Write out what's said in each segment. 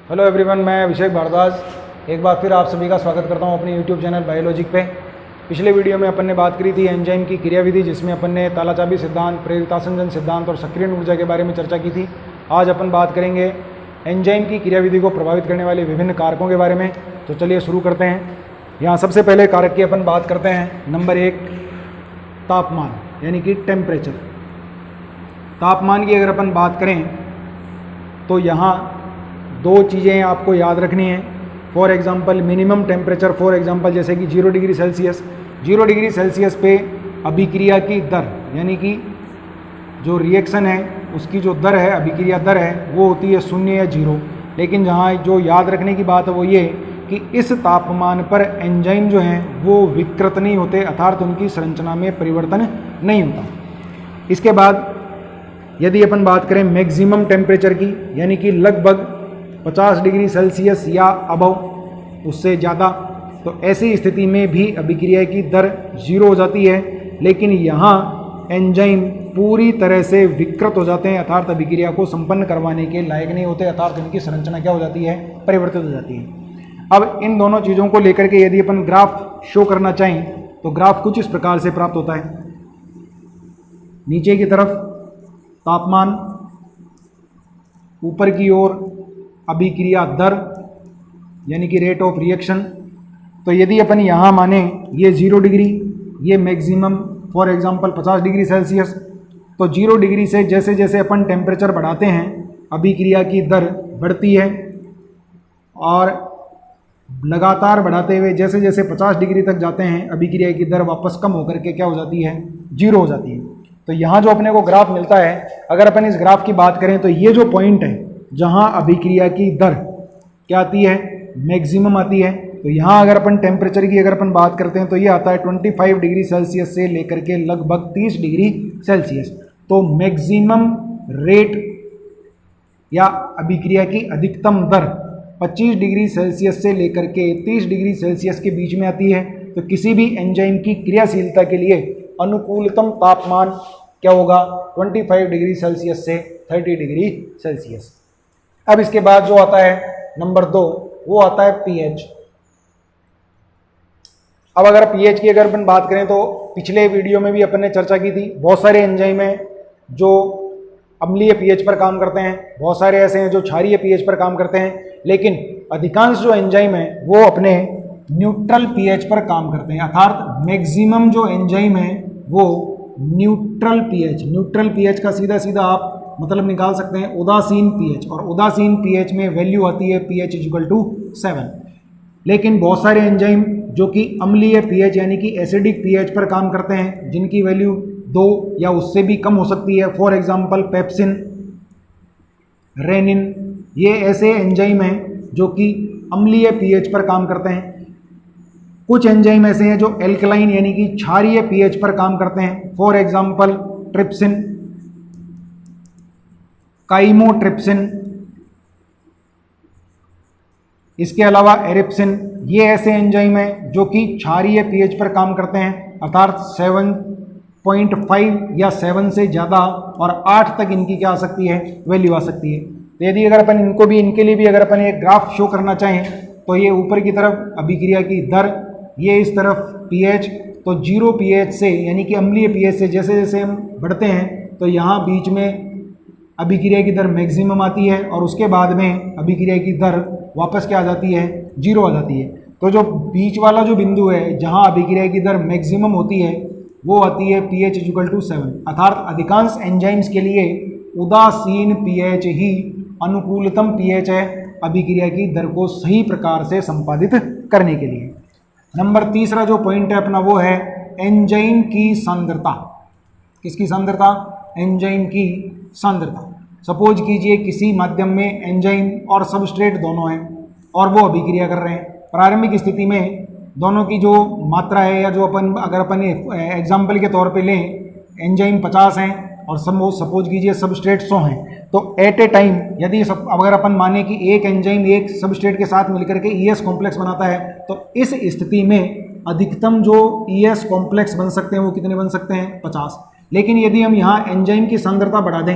Hello everyone, मैं अभिषेक भारद्वाज एक बार फिर आप सभी का स्वागत करता हूं अपने यूट्यूब चैनल बायोलॉजिक पे। पिछले वीडियो में अपन ने बात करी थी एंजाइम की क्रियाविधि, जिसमें अपन ने तालाचाबी सिद्धांत, प्रेरितासंजन सिद्धांत और सक्रियण ऊर्जा के बारे में चर्चा की थी। आज अपन बात करेंगे एंजाइम की क्रियाविधि को प्रभावित करने वाले विभिन्न कारकों के बारे में। तो चलिए शुरू करते हैं। यहाँ सबसे पहले कारक की अपन बात करते हैं। नंबर 1, तापमान यानी कि टेम्परेचर। तापमान की अगर अपन बात करें तो यहाँ दो चीज़ें आपको याद रखनी है। For example minimum temperature, for example जैसे कि 0 डिग्री सेल्सियस। 0 डिग्री सेल्सियस पे अभिक्रिया की दर यानी कि जो रिएक्शन है उसकी जो दर है, अभिक्रिया दर है, वो होती है 0 या 0। लेकिन जहाँ जो याद रखने की बात है वो ये कि इस तापमान पर एंजाइम जो हैं वो विकृत नहीं होते, अर्थात उनकी संरचना में परिवर्तन नहीं होता। इसके बाद यदि अपन बात करें मैक्सिमम टेम्परेचर की, यानी कि लगभग 50 डिग्री सेल्सियस या अबव, उससे ज़्यादा, तो ऐसी स्थिति में भी अभिक्रिया की दर 0 हो जाती है। लेकिन यहाँ एंजाइम पूरी तरह से विकृत हो जाते हैं, अर्थात अभिक्रिया को संपन्न करवाने के लायक नहीं होते, अर्थात इनकी संरचना क्या हो जाती है, परिवर्तित हो जाती है। अब इन दोनों चीज़ों को लेकर के यदि अपन ग्राफ शो करना चाहें तो ग्राफ कुछ इस प्रकार से प्राप्त होता है। नीचे की तरफ तापमान, ऊपर की ओर अभिक्रिया दर यानी कि रेट ऑफ रिएक्शन। तो यदि अपन यहाँ माने ये 0 डिग्री, ये maximum for example 50 degree Celsius, तो 0 डिग्री से जैसे जैसे अपन टेम्परेचर बढ़ाते हैं अभिक्रिया की दर बढ़ती है, और लगातार बढ़ाते हुए जैसे जैसे 50 डिग्री तक जाते हैं अभिक्रिया की दर वापस कम होकर के क्या हो जाती है, 0 हो जाती है। तो यहाँ जो अपने को ग्राफ मिलता है, अगर अपन इस ग्राफ की बात करें तो ये जो पॉइंट है जहाँ अभिक्रिया की दर क्या आती है, मैक्सिमम आती है। तो यहाँ अगर अपन टेम्परेचर की अगर अपन बात करते हैं तो ये आता है 25 डिग्री सेल्सियस से लेकर के लगभग 30 डिग्री सेल्सियस। तो मैक्सिमम रेट या अभिक्रिया की अधिकतम दर 25 डिग्री सेल्सियस से लेकर के 30 डिग्री सेल्सियस के बीच में आती है। तो किसी भी एंजाइम की क्रियाशीलता के लिए अनुकूलतम तापमान क्या होगा, 25 डिग्री सेल्सियस से 30 डिग्री सेल्सियस। अब इसके बाद जो आता है नंबर 2, वो आता है पीएच। अब अगर पीएच की अगर अपन बात करें तो पिछले वीडियो में भी अपन ने चर्चा की थी। बहुत सारे एंजाइम हैं जो अम्लीय पीएच पर काम करते हैं, बहुत सारे ऐसे हैं जो क्षारीय पीएच पर काम करते हैं, लेकिन अधिकांश जो एंजाइम हैं वो अपने न्यूट्रल पीएच पर काम करते हैं। अर्थात मैक्सिमम जो एंजाइम है वो न्यूट्रल पीएच का सीधा सीधा आप मतलब निकाल सकते हैं उदासीन पीएच, और उदासीन पीएच में वैल्यू आती है pH = 7। लेकिन बहुत सारे एंजाइम जो कि अम्लीय पीएच यानी कि एसिडिक पीएच पर काम करते हैं, जिनकी वैल्यू 2 या उससे भी कम हो सकती है, फॉर एग्जांपल पेप्सिन, रेनिन, ये ऐसे एंजाइम हैं जो कि अम्लीय पीएच पर काम करते हैं। कुछ एंजाइम ऐसे हैं जो एल्कलाइन यानी कि क्षारीय पीएच पर काम करते हैं, फॉर एग्जांपल ट्रिप्सिन, काइमोट्रिप्सिन, इसके अलावा एरिप्सिन। ये ऐसे एंजाइम हैं जो कि क्षारीय पीएच पर काम करते हैं, अर्थात 7.5 या 7 से ज़्यादा और 8 तक इनकी क्या आ सकती है, वैल्यू आ सकती है। तो यदि अगर अपन इनके लिए भी अगर अपन एक ग्राफ शो करना चाहें तो ये ऊपर की तरफ अभिक्रिया की दर, ये इस तरफ पीएच। तो 0 पीएच से यानी कि अम्लीय पीएच से जैसे जैसे हम बढ़ते हैं तो यहाँ बीच में अभिक्रिया की दर मैक्सिमम आती है, और उसके बाद में अभिक्रिया की दर वापस क्या आ जाती है, 0 आ जाती है। तो जो बीच वाला जो बिंदु है जहाँ अभिक्रिया की दर मैक्सिमम होती है वो आती है pH = 7। अर्थात अधिकांश एंजाइम्स के लिए उदासीन पीएच ही अनुकूलतम पीएच है अभिक्रिया की दर को सही प्रकार से संपादित करने के लिए। नंबर 3 जो पॉइंट है अपना वो है एंजाइम की सांद्रता। किसकी सांद्रता, एंजाइम की सांद्रता। सपोज कीजिए किसी माध्यम में एंजाइम और सबस्ट्रेट दोनों हैं और वो अभिक्रिया कर रहे हैं। प्रारंभिक स्थिति में दोनों की जो मात्रा है, या जो अगर अपन एग्जाम्पल के तौर पे लें, एंजाइम 50 हैं और सपोज कीजिए सबस्ट्रेट 100 हैं। तो एट ए टाइम यदि अगर अपन माने कि एक एंजाइम एक सबस्ट्रेट के साथ मिलकर के ईएस कॉम्प्लेक्स बनाता है, तो इस स्थिति में अधिकतम जो ईएस कॉम्प्लेक्स बन सकते हैं वो कितने बन सकते हैं, 50। लेकिन यदि हम यहाँ एंजाइम की सांद्रता बढ़ा दें,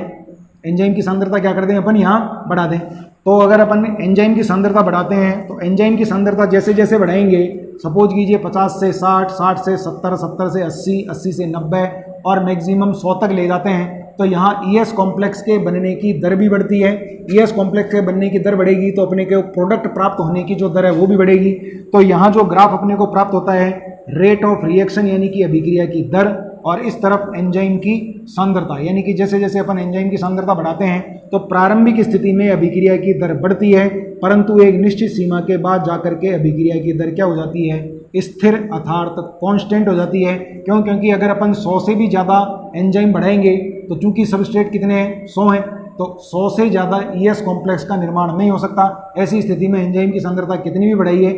एंजाइम की सांद्रता क्या कर दें अपन यहाँ बढ़ा दें, तो अगर अपन एंजाइम की सांद्रता बढ़ाते हैं तो एंजाइम की सांद्रता जैसे जैसे बढ़ाएंगे, सपोज कीजिए 50 से 60, 60 से 70, 70 से 80, 80 से 90 और मैक्सिमम 100 तक ले जाते हैं, तो यहाँ ES कॉम्प्लेक्स के बनने की दर भी बढ़ती है। ES कॉम्प्लेक्स के बनने की दर बढ़ेगी तो अपने को प्रोडक्ट प्राप्त होने की जो दर है वो भी बढ़ेगी। तो यहाँ जो ग्राफ अपने को प्राप्त होता है रेट ऑफ रिएक्शन यानी कि अभिक्रिया की दर, और इस तरफ एंजाइम की सांद्रता, यानी कि जैसे जैसे अपन एंजाइम की सांद्रता बढ़ाते हैं तो प्रारंभिक स्थिति में अभिक्रिया की दर बढ़ती है, परंतु एक निश्चित सीमा के बाद जाकर के अभिक्रिया की दर क्या हो जाती है, स्थिर अर्थात कांस्टेंट हो जाती है। क्यों? क्योंकि अगर अपन 100 से भी ज़्यादा एंजाइम बढ़ाएंगे तो चूंकि सबस्ट्रेट कितने हैं, 100 हैं, तो 100 से ज़्यादा ES कॉम्प्लेक्स का निर्माण नहीं हो सकता। ऐसी स्थिति में एंजाइम की सांद्रता कितनी भी बढ़ाइए,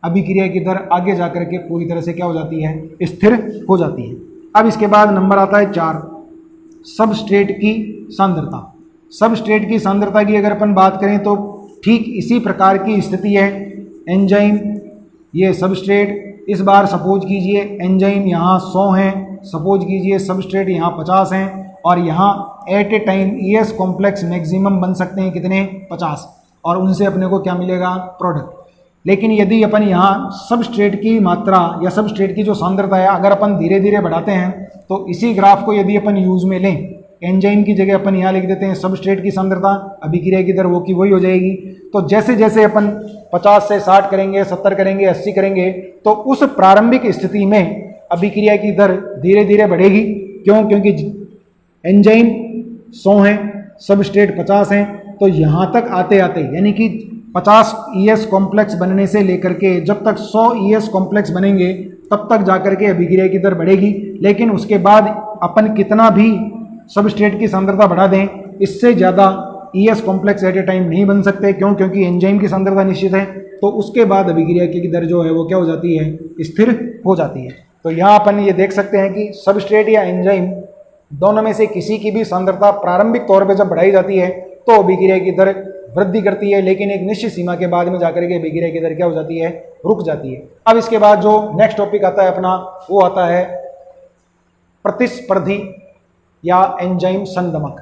अभिक्रिया की दर आगे जाकर के पूरी तरह से क्या हो जाती है, स्थिर हो जाती है। अब इसके बाद नंबर आता है 4, सबस्ट्रेट की सांद्रता। सबस्ट्रेट की सांद्रता की अगर अपन बात करें तो ठीक इसी प्रकार की स्थिति है। एंजाइम ये सबस्ट्रेट, इस बार सपोज कीजिए एंजाइम यहाँ 100 हैं, सपोज कीजिए सबस्ट्रेट यहाँ 50 हैं, और यहाँ at a time ES complex maximum बन सकते हैं कितने, 50, और उनसे अपने को क्या मिलेगा, प्रोडक्ट। लेकिन यदि अपन यहाँ सबस्ट्रेट की मात्रा या सबस्ट्रेट की जो सांद्रता है अगर अपन धीरे धीरे बढ़ाते हैं तो इसी ग्राफ को यदि अपन यूज़ में लें, एंजाइम की जगह अपन यहाँ लिख देते हैं सबस्ट्रेट की सांद्रता, अभिक्रिया की दर वो की वही हो जाएगी। तो जैसे जैसे अपन 50 से 60 करेंगे, 70 करेंगे, 80 करेंगे, तो उस प्रारंभिक स्थिति में अभिक्रिया की दर धीरे धीरे बढ़ेगी। क्यों? क्योंकि एंजाइम 100 हैं, सबस्ट्रेट 50 हैं, तो यहाँ तक आते आते यानी कि 50 ES कॉम्प्लेक्स बनने से लेकर के जब तक 100 ES कॉम्प्लेक्स बनेंगे तब तक जाकर के अभिक्रिया की दर बढ़ेगी। लेकिन उसके बाद अपन कितना भी सबस्ट्रेट की सांद्रता बढ़ा दें, इससे ज़्यादा ES complex at a time नहीं बन सकते। क्यों? क्योंकि एंजाइम की सांद्रता निश्चित है, तो उसके बाद अभिक्रिया की दर जो है वो क्या हो जाती है, स्थिर हो जाती है। तो यहाँ अपन ये देख सकते हैं कि सबस्ट्रेट या एंजाइम दोनों में से किसी की भी सांद्रता प्रारंभिक तौर पर जब बढ़ाई जाती है तो अभिक्रिया की दर वृद्धि करती है, लेकिन एक निश्चित सीमा के बाद में जाकर के अभिक्रिया की दर क्या हो जाती है, रुक जाती है। अब इसके बाद जो नेक्स्ट टॉपिक आता है अपना, वो आता है प्रतिस्पर्धी या एंजाइम संदमक।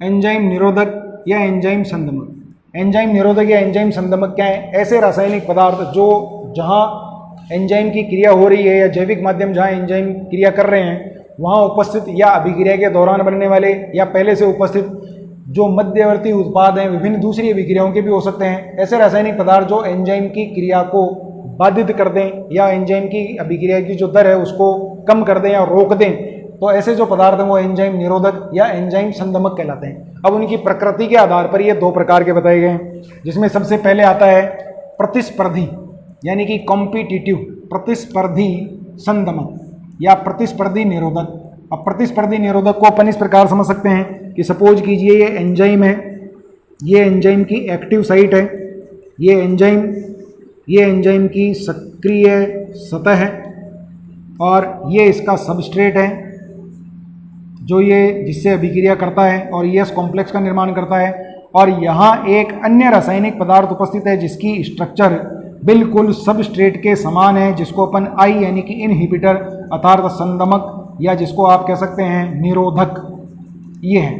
एंजाइम निरोधक या एंजाइम संदमक। एंजाइम निरोधक या एंजाइम संदमक क्या है? ऐसे रासायनिक पदार्थ जो जहां एंजाइम की क्रिया हो रही है या जैविक माध्यम जहां एंजाइम क्रिया कर रहे हैं वहां उपस्थित या अभिक्रिया के दौरान बनने वाले या पहले से उपस्थित जो मध्यवर्ती उत्पाद हैं, विभिन्न दूसरी अभिक्रियाओं के भी हो सकते हैं। ऐसे रासायनिक पदार्थ जो एंजाइम की क्रिया को बाधित कर दें या एंजाइम की अभिक्रिया की जो दर है उसको कम कर दें या रोक दें, तो ऐसे जो पदार्थ हैं वो एंजाइम निरोधक या एंजाइम संदमक कहलाते हैं। अब उनकी प्रकृति के आधार पर ये 2 प्रकार के बताए गए हैं, जिसमें सबसे पहले आता है प्रतिस्पर्धी यानी कि कॉम्पिटिटिव, प्रतिस्पर्धी संदमक या प्रतिस्पर्धी निरोधक। अब प्रतिस्पर्धी निरोधक को अपन इस प्रकार समझ सकते हैं कि सपोज कीजिए ये एंजाइम है, ये एंजाइम की एक्टिव साइट है, ये एंजाइम की सक्रिय सतह है, और ये इसका सबस्ट्रेट है जो ये जिससे अभिक्रिया करता है और ES कॉम्प्लेक्स का निर्माण करता है। और यहाँ एक अन्य रासायनिक पदार्थ उपस्थित है जिसकी स्ट्रक्चर बिल्कुल सबस्ट्रेट के समान है, जिसको अपन I यानी कि इनहिबिटर अर्थात संदमक या जिसको आप कह सकते हैं निरोधक, ये है।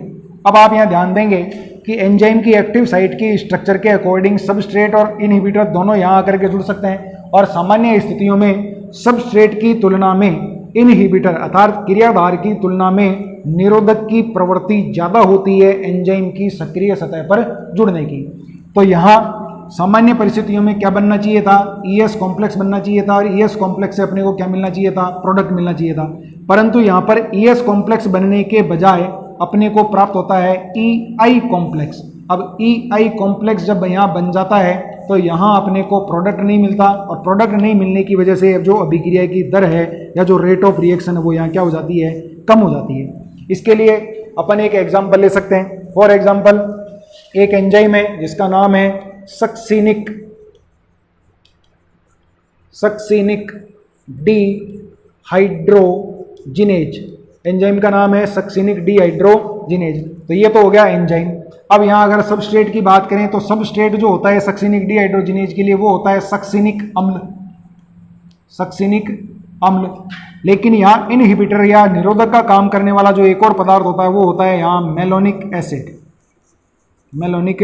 अब आप यहाँ ध्यान देंगे कि एंजाइम की एक्टिव साइट की स्ट्रक्चर के अकॉर्डिंग सबस्ट्रेट और इनहिबिटर दोनों यहाँ आकर के जुड़ सकते हैं, और सामान्य स्थितियों में सबस्ट्रेट की तुलना में इनहिबिटर अर्थात क्रियाधार की तुलना में निरोधक की प्रवृत्ति ज़्यादा होती है एंजाइम की सक्रिय सतह पर जुड़ने की। तो यहाँ सामान्य परिस्थितियों में क्या बनना चाहिए था, ES कॉम्प्लेक्स बनना चाहिए था, और ES कॉम्प्लेक्स से अपने को क्या मिलना चाहिए था, प्रोडक्ट मिलना चाहिए था। परंतु यहाँ पर ES कॉम्प्लेक्स बनने के बजाय अपने को प्राप्त होता है EI कॉम्प्लेक्स। अब EI कॉम्प्लेक्स जब यहाँ बन जाता है तो यहाँ अपने को प्रोडक्ट नहीं मिलता, और प्रोडक्ट नहीं मिलने की वजह से जो अभिक्रिया की दर है या जो रेट ऑफ रिएक्शन है वो यहाँ क्या हो जाती है, कम हो जाती है। इसके लिए अपन एक एग्जाम्पल ले सकते हैं। फॉर एग्जाम्पल एक एंजाइम है जिसका नाम है सक्सिनिक डीहाइड्रोजिनेज। एंजाइम का नाम है सक्सिनिक डीहाइड्रोजिनेज। तो ये तो हो गया एंजाइम। अब यहाँ अगर सबस्ट्रेट की बात करें तो सबस्ट्रेट जो होता है सक्सिनिक डीहाइड्रोजिनेज के लिए वो होता है सक्सिनिक अम्ल। लेकिन यहाँ इनहिबिटर या निरोधक का काम करने वाला जो एक और पदार्थ होता है वो होता है यहाँ मेलोनिक एसिड। मेलोनिक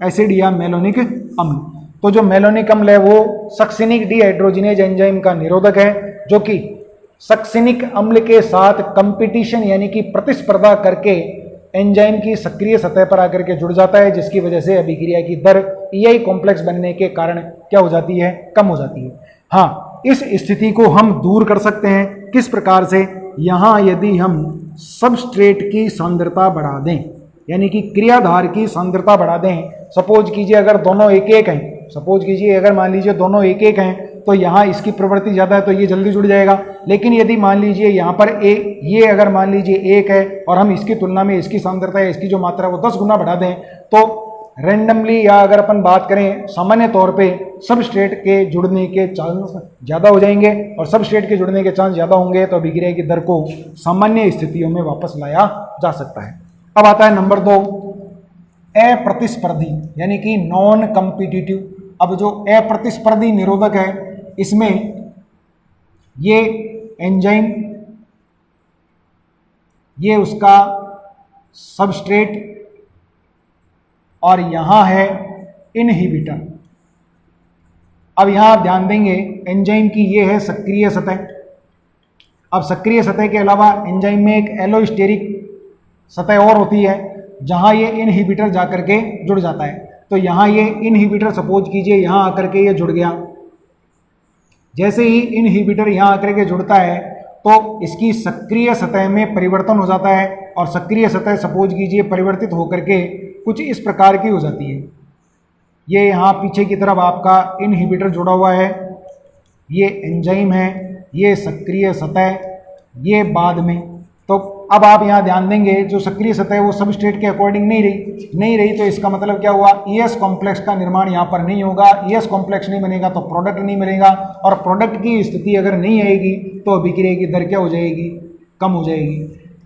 एसिड या मेलोनिक अम्ल। तो जो मेलोनिक अम्ल है वो सक्सिनिक डिहाइड्रोजिनेज एंजाइम का निरोधक है, जो कि सक्सिनिक अम्ल के साथ कंपटीशन यानी कि प्रतिस्पर्धा करके एंजाइम की सक्रिय सतह पर आकर के जुड़ जाता है, जिसकी वजह से अभिक्रिया की दर EI कॉम्प्लेक्स बनने के कारण क्या हो जाती है, कम हो जाती है। हाँ, इस स्थिति को हम दूर कर सकते हैं। किस प्रकार से? यहाँ यदि हम सबस्ट्रेट की सांद्रता बढ़ा दें, यानी कि क्रियाधार की सांद्रता बढ़ा दें, सपोज कीजिए अगर दोनों एक एक हैं, सपोज कीजिए अगर मान लीजिए दोनों एक एक हैं, तो यहाँ इसकी प्रवृत्ति ज़्यादा है तो ये जल्दी जुड़ जाएगा। लेकिन यदि मान लीजिए यहाँ पर ये अगर मान लीजिए एक है और हम इसकी तुलना में इसकी सांद्रता या इसकी जो मात्रा है वो 10 गुना बढ़ा दें, तो रेंडमली या अगर अपन बात करें सामान्य तौर पे सबस्ट्रेट के जुड़ने के चांस ज़्यादा हो जाएंगे, और सबस्ट्रेट के जुड़ने के चांस ज़्यादा होंगे तो अभिक्रिया की दर को सामान्य स्थितियों में वापस लाया जा सकता है। अब आता है नंबर 2, अप्रतिस्पर्धी यानी कि नॉन कम्पिटिटिव। अब जो अप्रतिस्पर्धी निरोधक है, इसमें ये एंजाइम, ये उसका सबस्ट्रेट और यहां है इनहिबिटर। अब यहां ध्यान देंगे एंजाइम की ये है सक्रिय सतह। अब सक्रिय सतह के अलावा एंजाइम में एक एलोस्टेरिक सतह और होती है, जहां ये इनहिबिटर जाकर के जुड़ जाता है। तो यहां ये इनहिबिटर सपोज कीजिए यहां आकर के ये जुड़ गया। जैसे ही इनहिबिटर यहां आकर के जुड़ता है तो इसकी सक्रिय सतह में परिवर्तन हो जाता है, और सक्रिय सतह सपोज कीजिए परिवर्तित होकर के कुछ इस प्रकार की हो जाती है। ये यहाँ पीछे की तरफ आपका इनहिबिटर जुड़ा हुआ है, ये एंजाइम है, ये सक्रिय सतह, ये बाद में। तो अब आप यहाँ ध्यान देंगे जो सक्रिय सतह है वो सबस्ट्रेट के अकॉर्डिंग नहीं रही, तो इसका मतलब क्या हुआ, ES कॉम्प्लेक्स का निर्माण यहाँ पर नहीं होगा। ES कॉम्प्लेक्स नहीं बनेगा तो प्रोडक्ट नहीं मिलेगा, और प्रोडक्ट की स्थिति अगर नहीं आएगी तो अभिक्रिया की दर क्या हो जाएगी, कम हो जाएगी।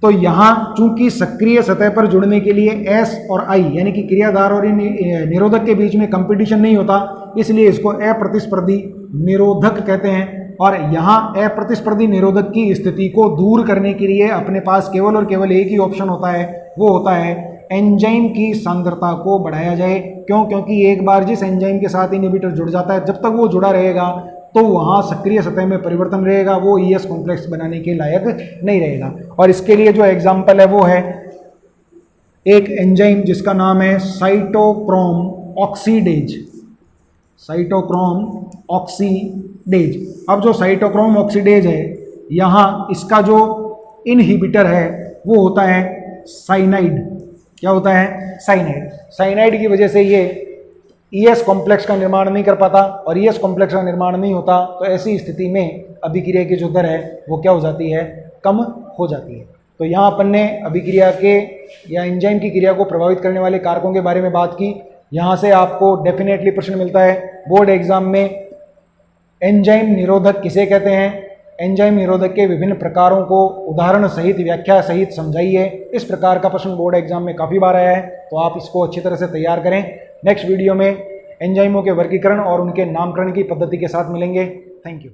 तो यहाँ चूंकि सक्रिय सतह पर जुड़ने के लिए S और I यानी कि क्रियाधार और निरोधक के बीच में कंपटीशन नहीं होता, इसलिए इसको अप्रतिस्पर्धी निरोधक कहते हैं। और यहाँ अप्रतिस्पर्धी निरोधक की स्थिति को दूर करने के लिए अपने पास केवल और केवल एक ही ऑप्शन होता है, वो होता है एंजाइम की सांद्रता को बढ़ाया जाए। क्यों? क्योंकि एक बार जिस एंजाइम के साथ इनहिबिटर जुड़ जाता है, जब तक वो जुड़ा रहेगा तो वहाँ सक्रिय सतह में परिवर्तन रहेगा, वो ES कॉम्प्लेक्स बनाने के लायक नहीं रहेगा। और इसके लिए जो एग्जाम्पल है वो है एक एंजाइम जिसका नाम है साइटोक्रोम ऑक्सीडेज। Cytochrome oxidase. अब जो साइटोक्रोम ऑक्सीडेज है, यहाँ इसका जो इनहिबिटर है वो होता है साइनाइड। क्या होता है? साइनाइड। साइनाइड की वजह से ये ES कॉम्प्लेक्स का निर्माण नहीं कर पाता, और ES कॉम्प्लेक्स का निर्माण नहीं होता तो ऐसी स्थिति में अभिक्रिया की जो दर है वो क्या हो जाती है, कम हो जाती है। तो यहाँ अपन ने अभिक्रिया के या एंजाइम की क्रिया को प्रभावित करने वाले कारकों के बारे में बात की। यहाँ से आपको डेफिनेटली प्रश्न मिलता है बोर्ड एग्जाम में, एंजाइम निरोधक किसे कहते हैं, एंजाइम निरोधक के विभिन्न प्रकारों को उदाहरण सहित व्याख्या सहित समझाइए। इस प्रकार का प्रश्न बोर्ड एग्जाम में काफ़ी बार आया है, तो आप इसको अच्छी तरह से तैयार करें। नेक्स्ट वीडियो में एंजाइमों के वर्गीकरण और उनके नामकरण की पद्धति के साथ मिलेंगे। Thank you.